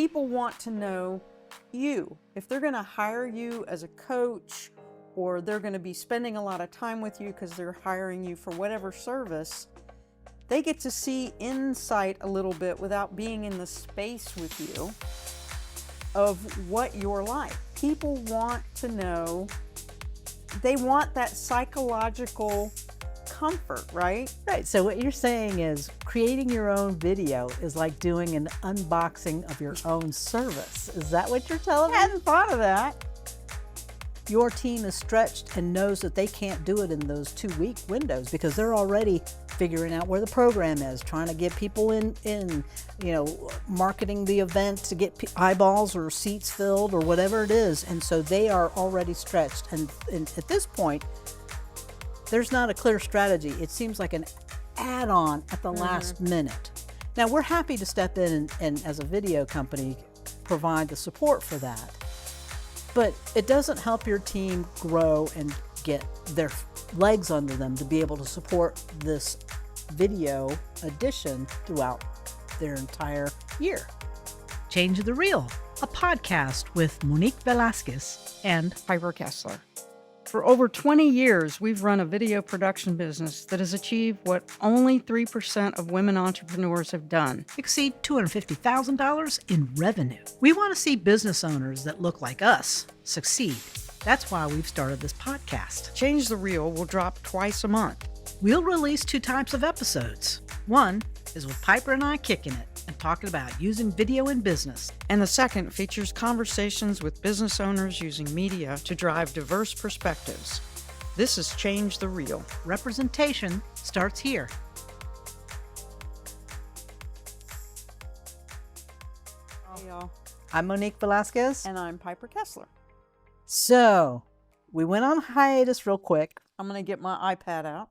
people want to know you. If they're going to hire you as a coach, or they're going to be spending a lot of time with you because they're hiring you for whatever service, they get to see insight a little bit without being in the space with you of what you're like. People want to know, they want that psychological comfort, right? Right. So what you're saying is creating your own video is like doing an unboxing of your own service. Is that what you're telling me? I hadn't thought of that. Your team is stretched and knows that they can't do it in those 2-week windows because they're already figuring out where the program is, trying to get people in, marketing the event to get eyeballs or seats filled or whatever it is. And so they are already stretched. And at this point, there's not a clear strategy. It seems like an add-on at the last minute. Now, we're happy to step in and as a video company, provide the support for that. But it doesn't help your team grow and get their legs under them to be able to support this video edition throughout their entire year. Change the Reel, a podcast with Monique Velasquez and Piper Kessler. For over 20 years, we've run a video production business that has achieved what only 3% of women entrepreneurs have done. Exceed $250,000 in revenue. We want to see business owners that look like us succeed. That's why we've started this podcast. Change the Reel will drop twice a month. We'll release 2 types of episodes. One is with Piper and I kicking it and talking about using video in business. And the second features conversations with business owners using media to drive diverse perspectives. This is Change the Reel. Representation starts here. Hey, y'all. I'm Monique Velasquez. And I'm Piper Kessler. So, we went on hiatus real quick. I'm going to get my iPad out.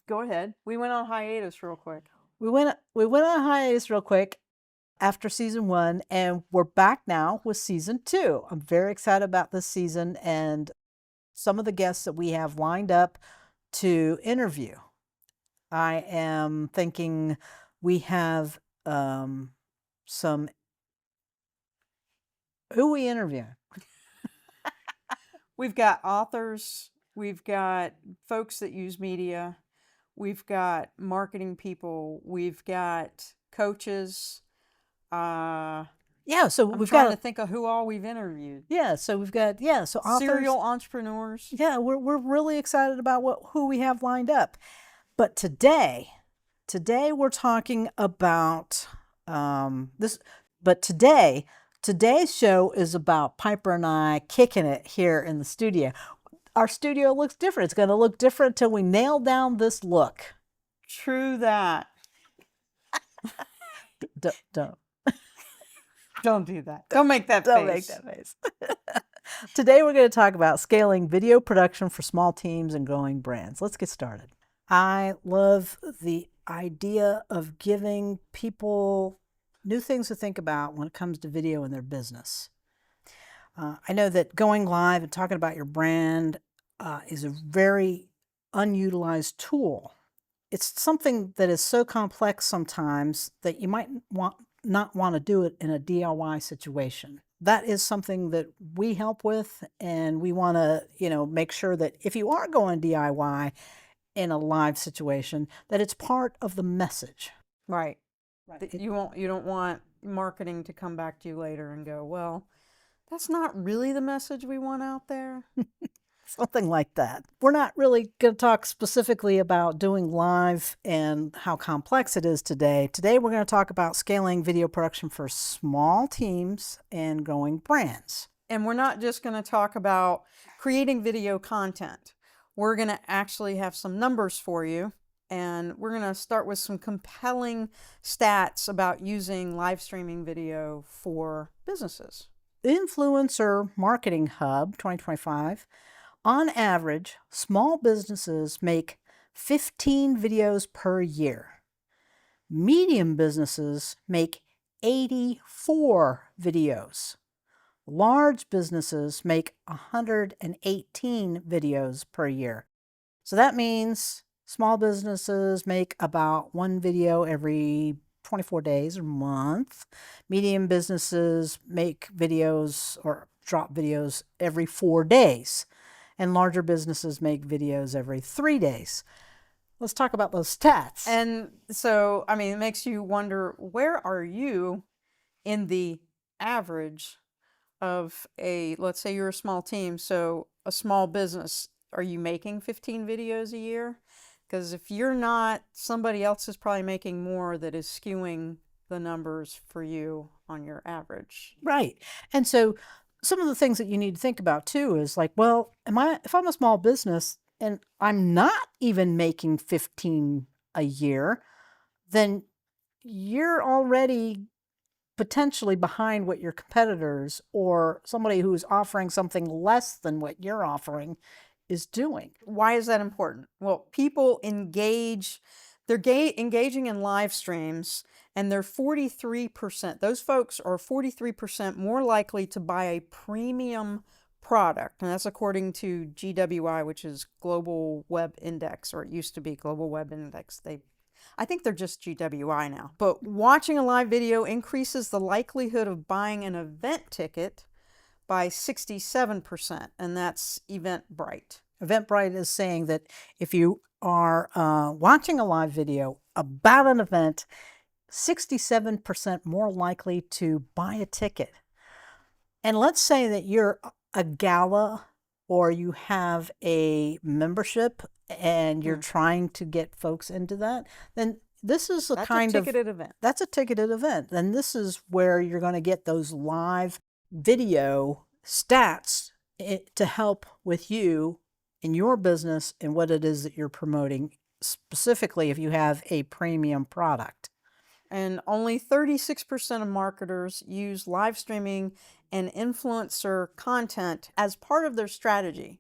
Go ahead. We went on hiatus real quick. We went on hiatus real quick after season 1, and we're back now with season 2. I'm very excited about this season and some of the guests that we have lined up to interview. I am thinking we have some. Who are we interviewing? We've got authors. We've got folks that use media. We've got marketing people. We've got coaches. So I'm we've trying got to think of who all we've interviewed. So we've got so authors, Serial entrepreneurs. Yeah, we're really excited about who we have lined up. But today we're talking about this. But today's show is about Piper and I kicking it here in the studio. Our studio looks different. It's going to look different until we nail down this look. True that. Don't do that. Don't make that face. Don't make that face. Today we're going to talk about scaling video production for small teams and growing brands. Let's get started. I love the idea of giving people new things to think about when it comes to video in their business. I know that going live and talking about your brand is a very unutilized tool. It's something that is so complex sometimes that you might not want to do it in a DIY situation. That is something that we help with, and we want to, make sure that if you are going DIY in a live situation, that it's part of the message. Right. You don't want marketing to come back to you later and go, well, that's not really the message we want out there. Something like that. We're not really going to talk specifically about doing live and how complex it is today. Today, we're going to talk about scaling video production for small teams and growing brands. And we're not just going to talk about creating video content. We're going to actually have some numbers for you. And we're going to start with some compelling stats about using live streaming video for businesses. Influencer Marketing Hub 2025. On average, small businesses make 15 videos per year. Medium businesses make 84 videos. Large businesses make 118 videos per year. So that means small businesses make about 1 video every 24 days or month. Medium businesses make videos or drop videos every 4 days. And larger businesses make videos every 3 days. Let's talk about those stats. And so, I mean, it makes you wonder, where are you in the average of let's say you're a small team, so a small business, are you making 15 videos a year? Because if you're not, somebody else is probably making more that is skewing the numbers for you on your average. Right. And so some of the things that you need to think about too is like, well, if I'm a small business and I'm not even making 15 a year, then you're already potentially behind what your competitors or somebody who's offering something less than what you're offering is doing. Why is that important? Well, people engaging in live streams, and they're 43%. Those folks are 43% more likely to buy a premium product, and that's according to GWI, which is Global Web Index, or it used to be Global Web Index. I think they're just GWI now. But watching a live video increases the likelihood of buying an event ticket by 67%, and that's Eventbrite. Eventbrite is saying that if you are watching a live video about an event, 67% more likely to buy a ticket. And let's say that you're a gala or you have a membership and you're trying to get folks into that, then this is That's a ticketed event. That's a ticketed event. Then this is where you're going to get those live video stats to help with you in your business and what it is that you're promoting, specifically if you have a premium product. And only 36% of marketers use live streaming and influencer content as part of their strategy,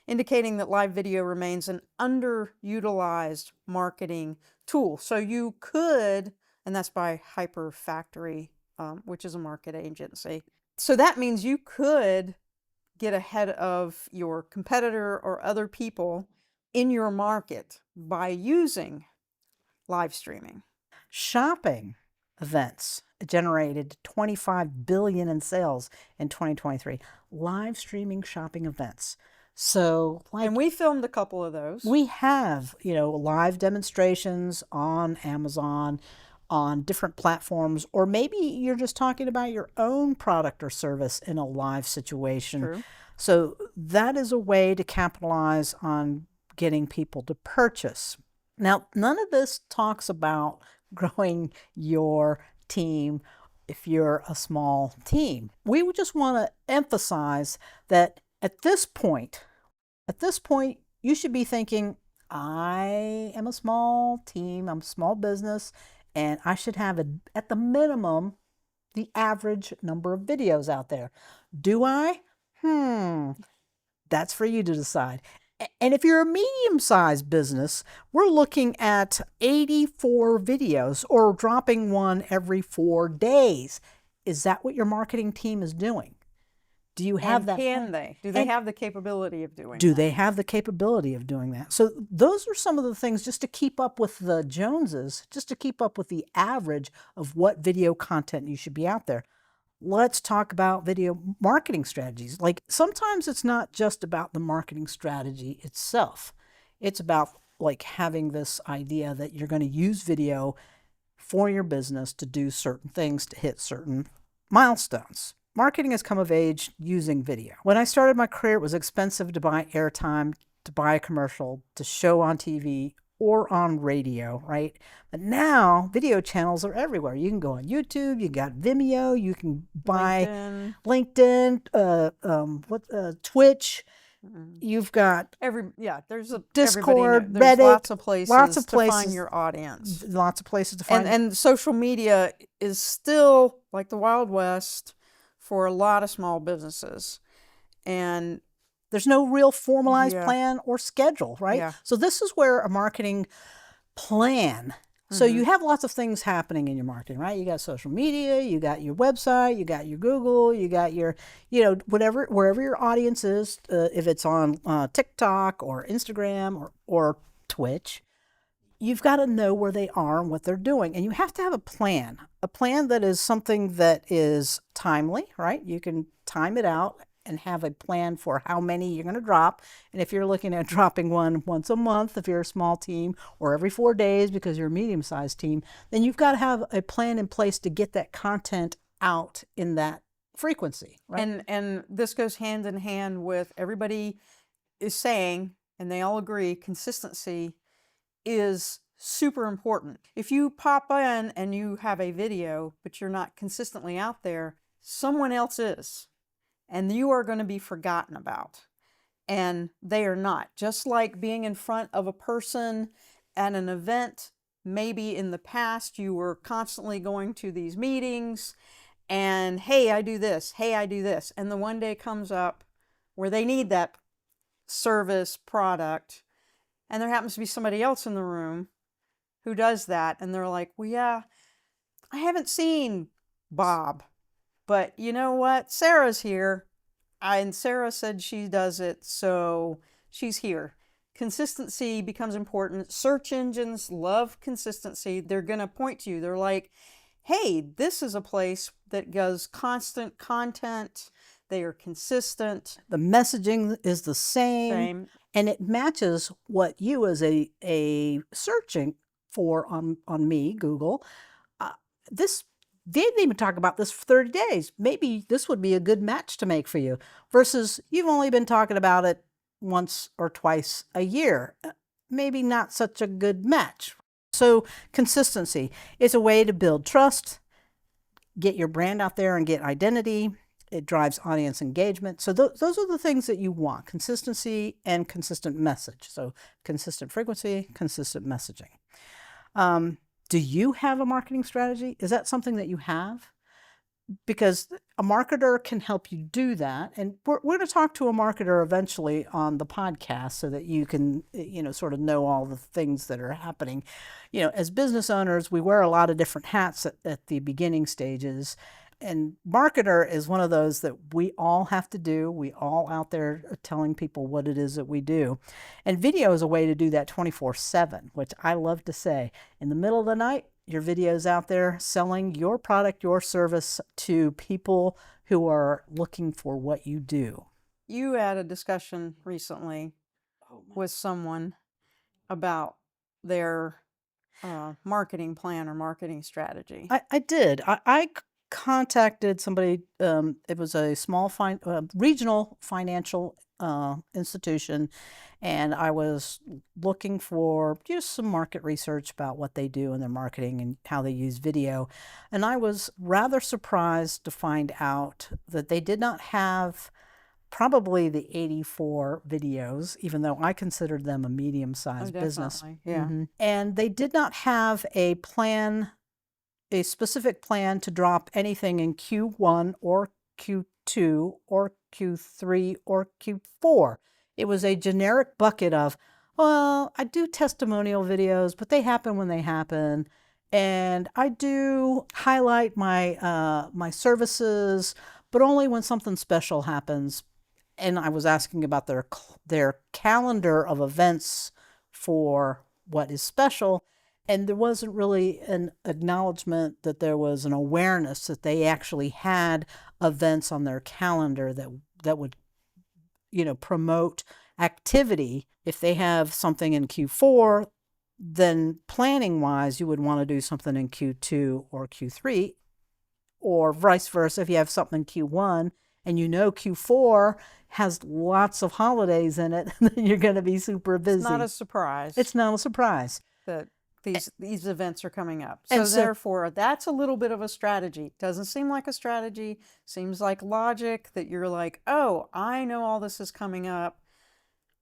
indicating that live video remains an underutilized marketing tool. So you could, and that's by Hyper Factory, which is a market agency. So that means you could get ahead of your competitor or other people in your market by using live streaming. Shopping events generated 25 billion in sales in 2023. Live streaming shopping events. So, and we filmed a couple of those. We have, live demonstrations on Amazon, on different platforms, or maybe you're just talking about your own product or service in a live situation. True. So that is a way to capitalize on getting people to purchase. Now, none of this talks about growing your team if you're a small team. We would just want to emphasize that at this point, you should be thinking, I am a small team, I'm a small business, and I should have, at the minimum, the average number of videos out there. Do I? That's for you to decide. And if you're a medium-sized business, we're looking at 84 videos or dropping one every 4 days. Is that what your marketing team is doing? Do you have that? Can they? Do they have the capability of doing that? Do they have the capability of doing that? So those are some of the things just to keep up with the Joneses, just to keep up with the average of what video content you should be out there. Let's talk about video marketing strategies. Like sometimes it's not just about the marketing strategy itself. It's about like having this idea that you're going to use video for your business to do certain things, to hit certain milestones. Marketing has come of age using video. When I started my career, it was expensive to buy airtime, to buy a commercial, to show on TV or on radio, right? But now video channels are everywhere. You can go on YouTube, you got Vimeo, you can buy LinkedIn, Twitch. You've got there's a Discord, there's Reddit, lots of places to find your audience. Lots of places to find. And social media is still like the Wild West for a lot of small businesses. And there's no real formalized plan or schedule, right? Yeah. So this is where a marketing plan. So you have lots of things happening in your marketing, right? You got social media, you got your website, you got your Google, you got your, wherever your audience is, if it's on TikTok or Instagram or Twitch, you've got to know where they are and what they're doing. And you have to have a plan that is something that is timely, right? You can time it out and have a plan for how many you're going to drop. And if you're looking at dropping one once a month, if you're a small team, or every 4 days because you're a medium-sized team, then you've got to have a plan in place to get that content out in that frequency, right? And this goes hand in hand with everybody is saying, and they all agree, consistency is super important. If you pop in and you have a video, but you're not consistently out there, someone else is, and you are going to be forgotten about. And they are not. Just like being in front of a person at an event, maybe in the past you were constantly going to these meetings and, hey, I do this, hey, I do this. And the one day comes up where they need that service, product, and there happens to be somebody else in the room who does that. And they're like, well, yeah, I haven't seen Bob, but you know what? Sarah's here. And Sarah said she does it, so she's here. Consistency becomes important. Search engines love consistency. They're going to point to you. They're like, hey, this is a place that does constant content. They are consistent. The messaging is the same. And it matches what you as a searching for on me, Google. This they didn't even talk about this for 30 days. Maybe this would be a good match to make for you versus you've only been talking about it once or twice a year. Maybe not such a good match. So consistency is a way to build trust, get your brand out there and get identity. It drives audience engagement. So those are the things that you want: consistency and consistent message. So consistent frequency, consistent messaging. Do you have a marketing strategy? Is that something that you have? Because a marketer can help you do that. And we're going to talk to a marketer eventually on the podcast so that you can, sort of know all the things that are happening. As business owners, we wear a lot of different hats at the beginning stages. And marketer is one of those that we all have to do. We all out there telling people what it is that we do. And video is a way to do that 24/7, which I love to say. In the middle of the night, your video's out there selling your product, your service to people who are looking for what you do. You had a discussion recently with someone about their marketing plan or marketing strategy. I did. I contacted somebody. It was a small regional financial institution, and I was looking for just some market research about what they do in their marketing and how they use video. And I was rather surprised to find out that they did not have probably the 84 videos, even though I considered them a medium-sized business. Yeah. Mm-hmm. And they did not have a specific plan to drop anything in Q1 or Q2 or Q3 or Q4. It was a generic bucket of, well, I do testimonial videos, but they happen when they happen. And I do highlight my my services, but only when something special happens. And I was asking about their calendar of events for what is special. And there wasn't really an acknowledgement that there was an awareness that they actually had events on their calendar that would, promote activity. If they have something in Q4, then planning-wise, you would want to do something in Q2 or Q3, or vice versa. If you have something in Q1 and Q4 has lots of holidays in it, then you're going to be super busy. It's not a surprise. It's not a surprise that these events are coming up. So therefore, that's a little bit of a strategy. Doesn't seem like a strategy. Seems like logic that you're like, oh, I know all this is coming up.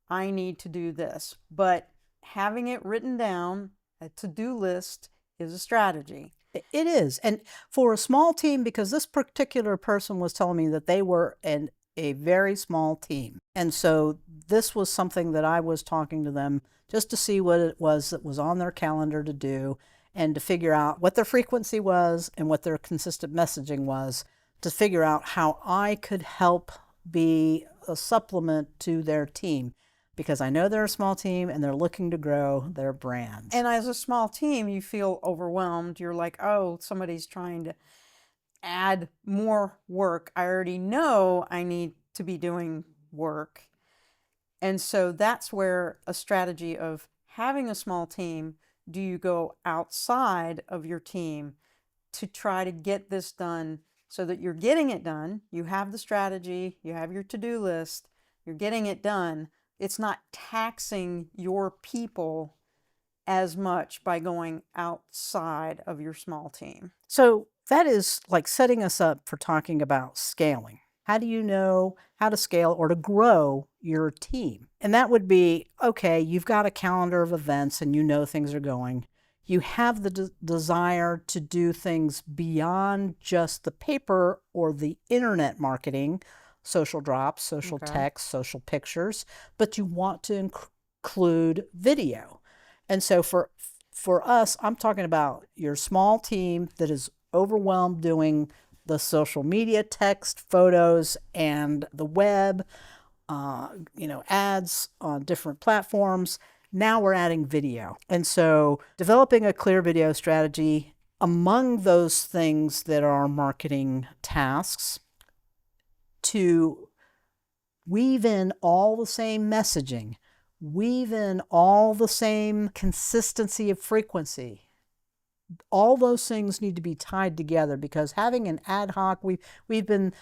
I need to do this. But having it written down, a to-do list, is a strategy. It is. And for a small team, because this particular person was telling me that they were a very small team. And so this was something that I was talking to them just to see what it was that was on their calendar to do and to figure out what their frequency was and what their consistent messaging was, to figure out how I could help be a supplement to their team. because I know they're a small team and they're looking to grow their brands. And as a small team, you feel overwhelmed. You're like, oh, somebody's trying to add more work. I already know I need to be doing work. And so that's where a strategy of having a small team, do you go outside of your team to try to get this done so that you're getting it done? You have the strategy, you have your to-do list, you're getting it done. It's not taxing your people as much by going outside of your small team. So that is like setting us up for talking about scaling. How do you know how to scale or to grow your team? And that would be, okay, you've got a calendar of events and you know things are going. You have the desire to do things beyond just the paper or the internet marketing, social drops, social text, social pictures, but you want to include video. And so for us, I'm talking about your small team that is overwhelmed doing the social media, text, photos, and the web, ads on different platforms. Now we're adding video. And so developing a clear video strategy among those things that are marketing tasks to weave in all the same messaging, weave in all the same consistency of frequency. All those things need to be tied together, because having an ad hoc, we've been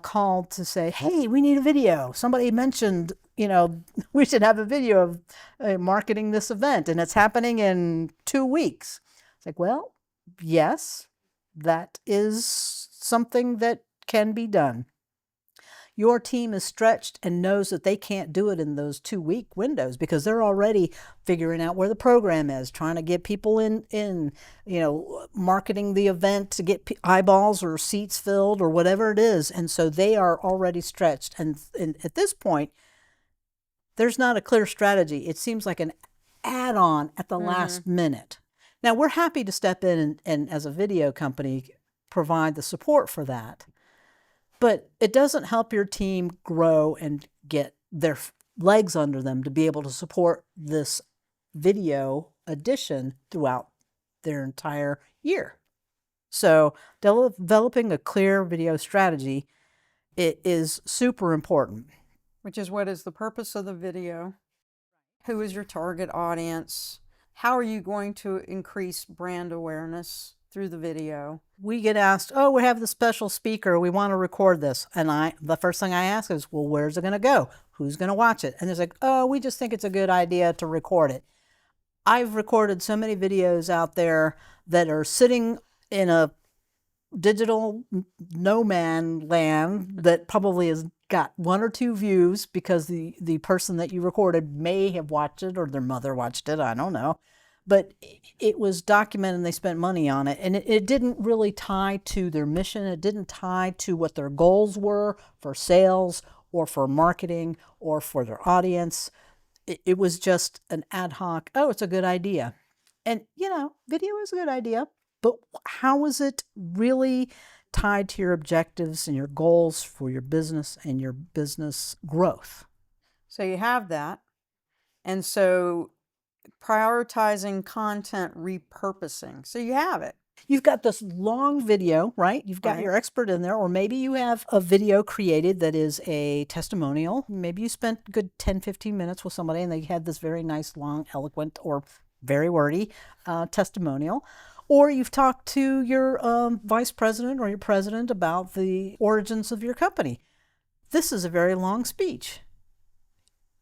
called to say, hey, we need a video. Somebody mentioned, we should have a video of marketing this event, and it's happening in 2 weeks. It's like, well, yes, that is something that can be done. Your team is stretched and knows that they can't do it in those 2-week windows because they're already figuring out where the program is, trying to get people in, marketing the event to get eyeballs or seats filled or whatever it is. And so they are already stretched. And at this point, there's not a clear strategy. It seems like an add-on at the last minute. Now, we're happy to step in and as a video company, provide the support for that. But it doesn't help your team grow and get their legs under them to be able to support this video addition throughout their entire year. So developing a clear video strategy, it is super important. Which is, what is the purpose of the video? Who is your target audience? How are you going to increase brand awareness through the video? We get asked, oh, we have the special speaker, we want to record this. And the first thing I ask is, well, where's it going to go? Who's going to watch it? And it's like, oh, we just think it's a good idea to record it. I've recorded so many videos out there that are sitting in a digital no man land that probably has got 1 or 2 views because the person that you recorded may have watched it or their mother watched it, I don't know. But it was documented and they spent money on it. And it didn't really tie to their mission. It didn't tie to what their goals were for sales or for marketing or for their audience. It was just an ad hoc, oh, it's a good idea. And, video is a good idea. But how is it really tied to your objectives and your goals for your business and your business growth? So you have that. And so prioritizing content repurposing. So you have it. You've got this long video, right? You've got your expert in there, or maybe you have a video created that is a testimonial. Maybe you spent a good 10, 15 minutes with somebody and they had this very nice, long, eloquent, or very wordy testimonial. Or you've talked to your vice president or your president about the origins of your company. This is a very long speech.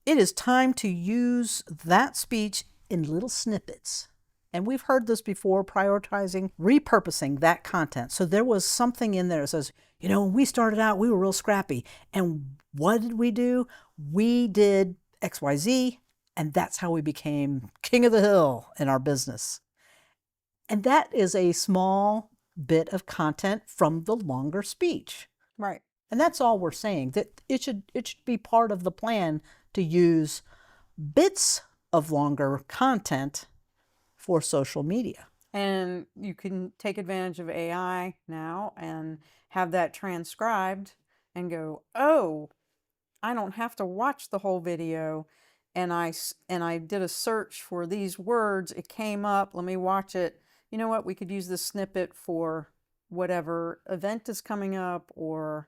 It is time to use that speech in little snippets. And we've heard this before, prioritizing, repurposing that content. So there was something in there that says, when we started out, we were real scrappy. And what did we do? We did XYZ, and that's how we became king of the hill in our business. And that is a small bit of content from the longer speech. Right. And that's all we're saying, that it should be part of the plan to use bits of longer content for social media. And you can take advantage of AI now and have that transcribed and go, oh, I don't have to watch the whole video. and I did a search for these words, it came up, let me watch it. You know what? We could use this snippet for whatever event is coming up or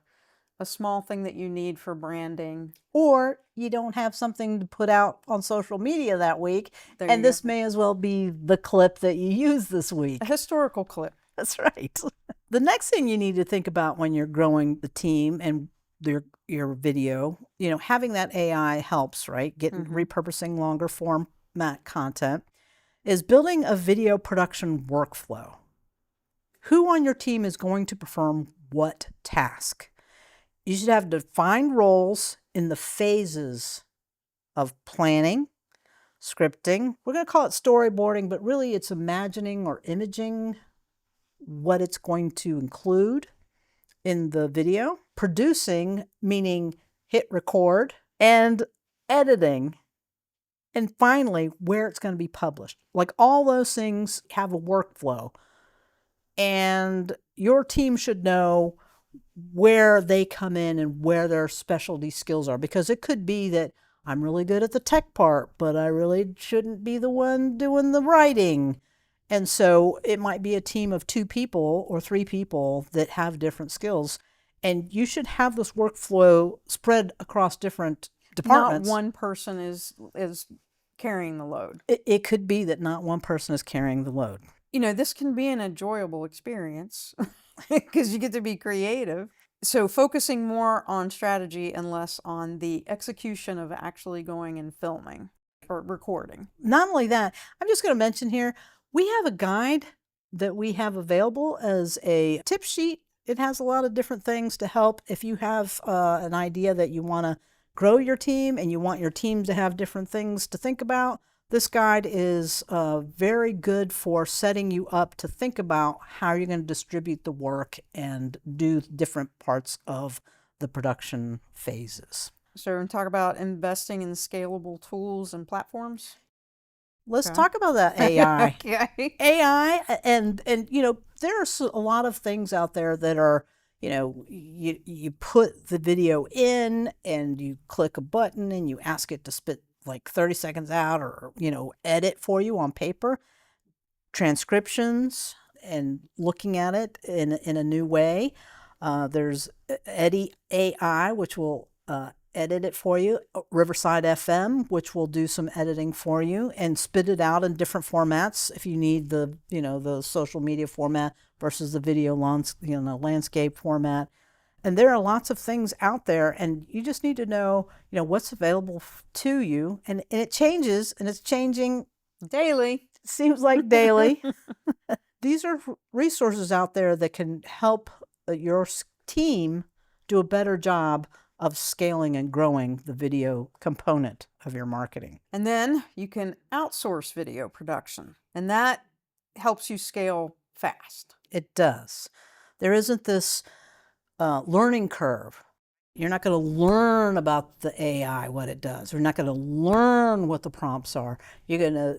a small thing that you need for branding. Or you don't have something to put out on social media that week, and this may as well be the clip that you use this week. A historical clip. That's right. The next thing you need to think about when you're growing the team and your video, having that AI helps, right? Repurposing longer format content is building a video production workflow. Who on your team is going to perform what task? You should have defined roles in the phases of planning, scripting. We're going to call it storyboarding, but really it's imagining or imaging what it's going to include in the video. Producing, meaning hit record, and editing. And finally, where it's going to be published. Like all those things have a workflow. And your team should know where they come in and where their specialty skills are. Because it could be that I'm really good at the tech part, but I really shouldn't be the one doing the writing. And so it might be a team of 2 people or 3 people that have different skills. And you should have this workflow spread across different departments. Not one person is carrying the load. It could be that not one person is carrying the load. This can be an enjoyable experience because you get to be creative. So focusing more on strategy and less on the execution of actually going and filming or recording. Not only that, I'm just going to mention here, we have a guide that we have available as a tip sheet. It has a lot of different things to help if you have an idea that you want to grow your team and you want your team to have different things to think about. This guide is very good for setting you up to think about how you're going to distribute the work and do different parts of the production phases. So we're going to talk about investing in scalable tools and platforms. Let's talk about that AI. Okay. AI, and there's a lot of things out there that are, you put the video in and you click a button and you ask it to spit like 30 seconds out or, edit for you on paper. Transcriptions and looking at it in a new way. There's Eddy AI, which will edit it for you. Riverside FM, which will do some editing for you and spit it out in different formats if you need the social media format versus the video landscape format. And there are lots of things out there, and you just need to know what's available to you, and it changes, and it's changing daily. Seems like daily. These are resources out there that can help your team do a better job of scaling and growing the video component of your marketing. And then you can outsource video production, and that helps you scale fast. It does. There isn't this learning curve. You're not going to learn about the AI, what it does. You're not going to learn what the prompts are. You're going to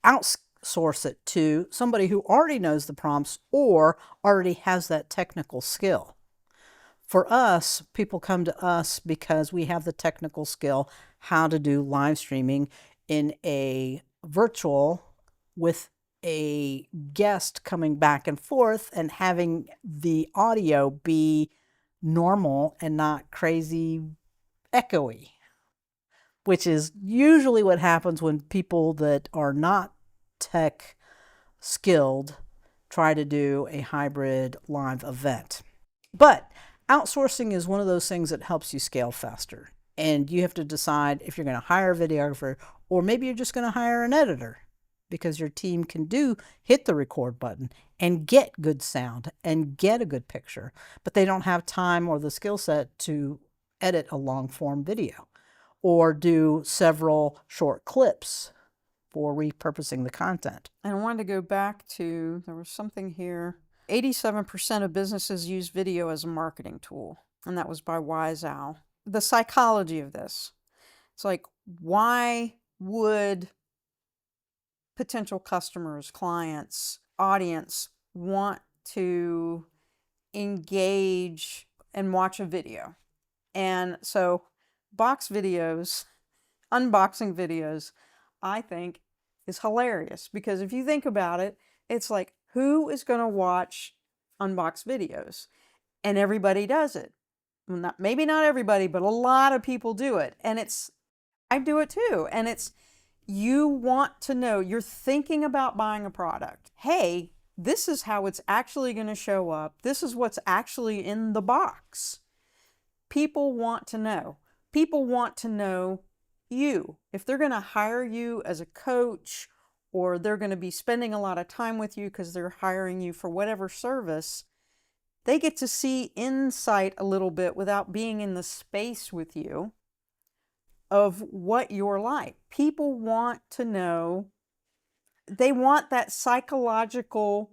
outsource it to somebody who already knows the prompts or already has that technical skill. For us, people come to us because we have the technical skill how to do live streaming in a virtual with a guest coming back and forth and having the audio be normal and not crazy echoey, which is usually what happens when people that are not tech skilled try to do a hybrid live event. But outsourcing is one of those things that helps you scale faster. And you have to decide if you're going to hire a videographer or maybe you're just going to hire an editor, because your team can hit the record button and get good sound and get a good picture, but they don't have time or the skill set to edit a long form video or do several short clips for repurposing the content. And I wanted to go back to, there was something here, 87% of businesses use video as a marketing tool, and that was by Wise Owl. The psychology of this, it's like, why would potential customers, clients, audience want to engage and watch a video? And so box videos unboxing videos, I think, is hilarious because if you think about it, it's like, who is going to watch unbox videos? And everybody does it. Well, maybe not everybody, but a lot of people do it. And I do it too. And you want to know, you're thinking about buying a product. Hey, this is how it's actually going to show up. This is what's actually in the box. People want to know. People want to know you. If they're going to hire you as a coach, or they're going to be spending a lot of time with you because they're hiring you for whatever service, they get to see insight a little bit without being in the space with you of what you're like. People want to know, they want that psychological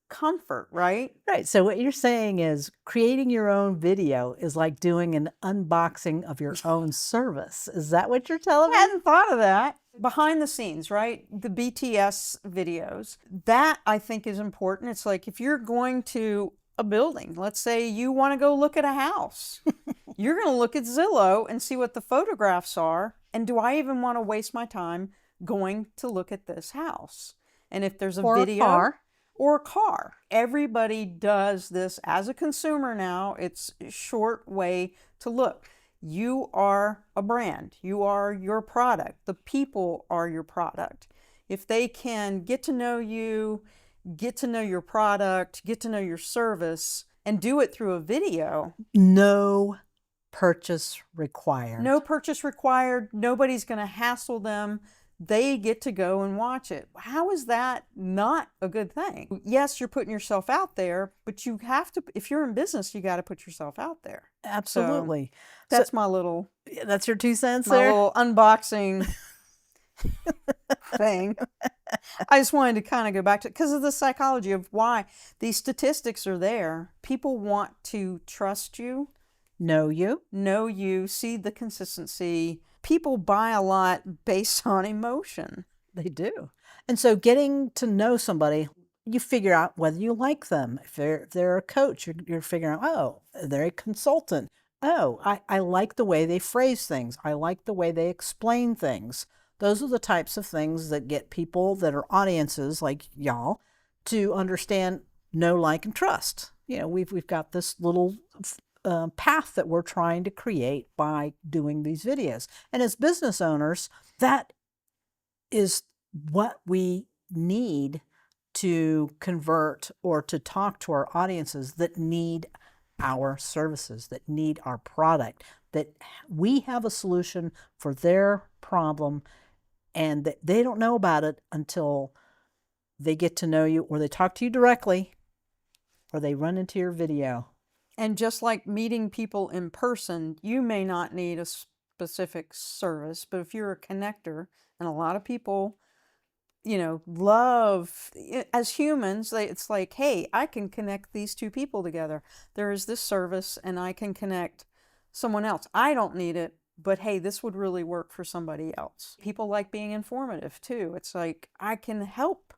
comfort, right? Right. So what you're saying is creating your own video is like doing an unboxing of your own service. Is that what you're telling I me? hadn't thought of that. Behind the scenes, right? The BTS videos. That I think is important. It's like if you're going to a building, let's say you want to go look at a house. You're going to look at Zillow and see what the photographs are. And do I even want to waste my time going to look at this house? And if there's a video or a car, everybody does this as a consumer now. It's a short way to look. You are a brand. You are your product. The people are your product. If they can get to know you, get to know your product, get to know your service, and do it through a video. No purchase required. No purchase required. Nobody's going to hassle them. They get to go and watch it. How is that not a good thing? Yes, you're putting yourself out there, but you have to, if you're in business, you got to put yourself out there. Absolutely. So that's my little, that's your 2 cents my there? little unboxing thing. I just wanted to kind of go back to, because of the psychology of why these statistics are there. People want to trust you. Know you, see the consistency. People buy a lot based on emotion. They do. And so getting to know somebody, you figure out whether you like them. If they're a coach, you're figuring out, oh, they're a consultant. Oh, I like the way they phrase things. I like the way they explain things. Those are the types of things that get people that are audiences like y'all to understand, know, like, and trust. You know, we've got this little path that we're trying to create by doing these videos. And as business owners, that is what we need to convert or to talk to our audiences that need our services, that need our product, that we have a solution for their problem and that they don't know about it until they get to know you or they talk to you directly or they run into your video. And just like meeting people in person, you may not need a specific service, but if you're a connector, and a lot of people, love, as humans, it's like, hey, I can connect these two people together. There is this service and I can connect someone else. I don't need it, but hey, this would really work for somebody else. People like being informative too. It's like, I can help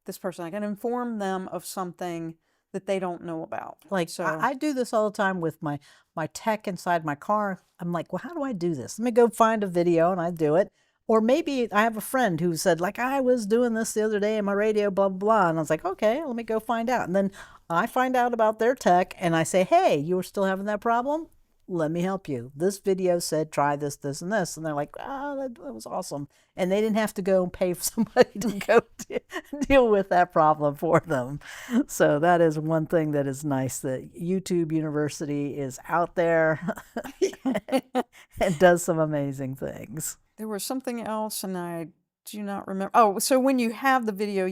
this person. I can inform them of something that they don't know about. Like, so I do this all the time with my tech inside my car. I'm like, well, how do I do this? Let me go find a video and I do it. Or maybe I have a friend who said, like, I was doing this the other day in my radio, blah, blah, blah. And I was like, okay, let me go find out. And then I find out about their tech and I say, hey, you were still having that problem? Let me help you. This video said, try this, this, and this. And they're like, oh, that was awesome. And they didn't have to go and pay for somebody to go deal with that problem for them. So that is one thing that is nice, that YouTube University is out there and does some amazing things. There was something else and I do not remember. Oh, so when you have the video,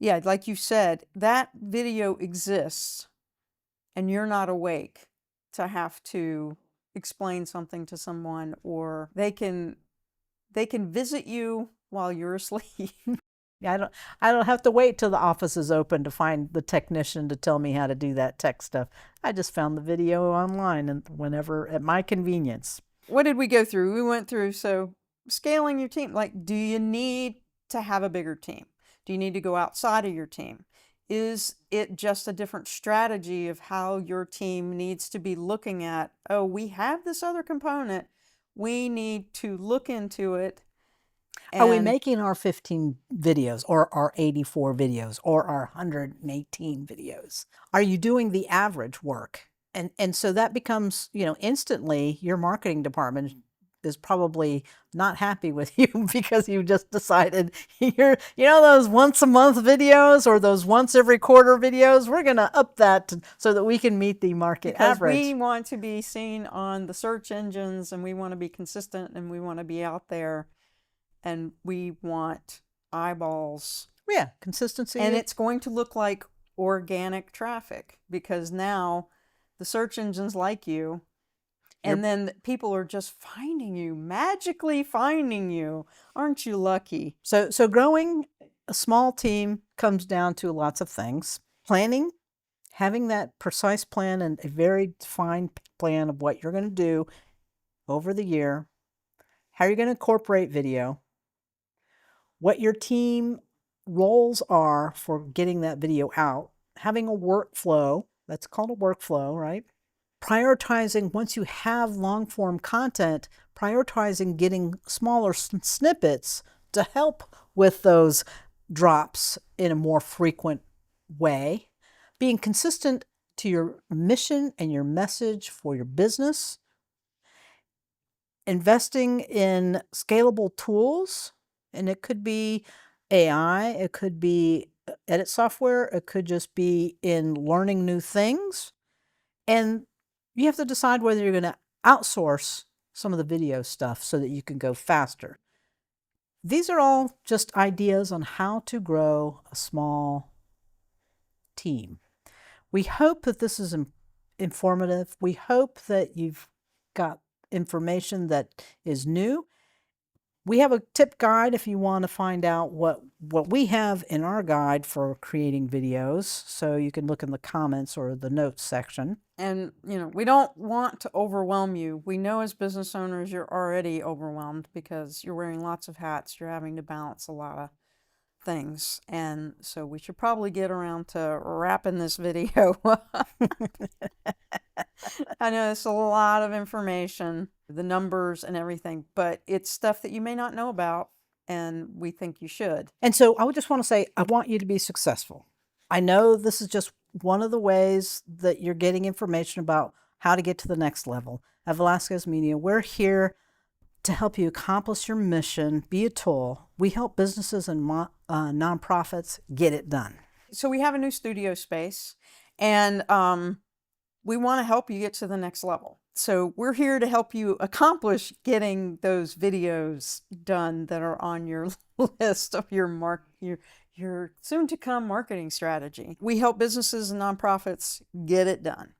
like you said, that video exists and you're not awake to have to explain something to someone, or they can visit you while you're asleep. Yeah, I don't have to wait till the office is open to find the technician to tell me how to do that tech stuff. I just found the video online and whenever at my convenience. What did we go through? We went through, so scaling your team. Like, do you need to have a bigger team? Do you need to go outside of your team? Is it just a different strategy of how your team needs to be looking at, oh, we have this other component. we need to look into it. Are we making our 15 videos or our 84 videos or our 118 videos? Are you doing the average work? And so that becomes, instantly your marketing department is probably not happy with you because you just decided those once a month videos or those once every quarter videos, we're going to up that so that we can meet the market average. Because we want to be seen on the search engines, and we want to be consistent, and we want to be out there, and we want eyeballs. Yeah, consistency. And it's going to look like organic traffic, because now the search engines like you. And then people are just finding you, magically finding you. Aren't you lucky? So growing a small team comes down to lots of things. Planning, having that precise plan and a very defined plan of what you're going to do over the year, how you're going to incorporate video, what your team roles are for getting that video out, having a workflow, that's called a workflow, right? Prioritizing, once you have long form content, prioritizing getting smaller snippets to help with those drops in a more frequent way. Being consistent to your mission and your message for your business. Investing in scalable tools, and it could be AI, it could be edit software, it could just be in learning new things. And you have to decide whether you're going to outsource some of the video stuff so that you can go faster. These are all just ideas on how to grow a small team. We hope that this is informative. We hope that you've got information that is new. We have a tip guide if you want to find out what we have in our guide for creating videos. So you can look in the comments or the notes section. And, we don't want to overwhelm you. We know as business owners, you're already overwhelmed because you're wearing lots of hats. You're having to balance a lot of things. And so we should probably get around to wrapping this video up. I know it's a lot of information, the numbers and everything, but it's stuff that you may not know about, and we think you should. And so I would just want to say, I want you to be successful. I know this is just one of the ways that you're getting information about how to get to the next level. At Velasquez Media, we're here to help you accomplish your mission, be a tool. We help businesses and nonprofits get it done. So we have a new studio space, and we want to help you get to the next level. So we're here to help you accomplish getting those videos done that are on your list of your soon-to-come marketing strategy. We help businesses and nonprofits get it done.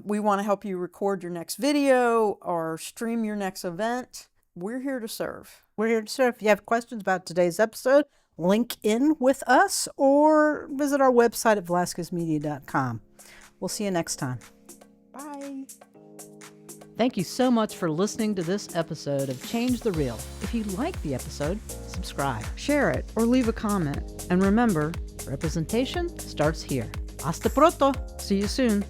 We want to help you record your next video or stream your next event. We're here to serve. We're here to serve. If you have questions about today's episode, link in with us or visit our website at velasquezmedia.com. We'll see you next time. Bye. Thank you so much for listening to this episode of Change the Reel. If you like the episode, subscribe. Share it or leave a comment. And remember, representation starts here. Hasta pronto. See you soon.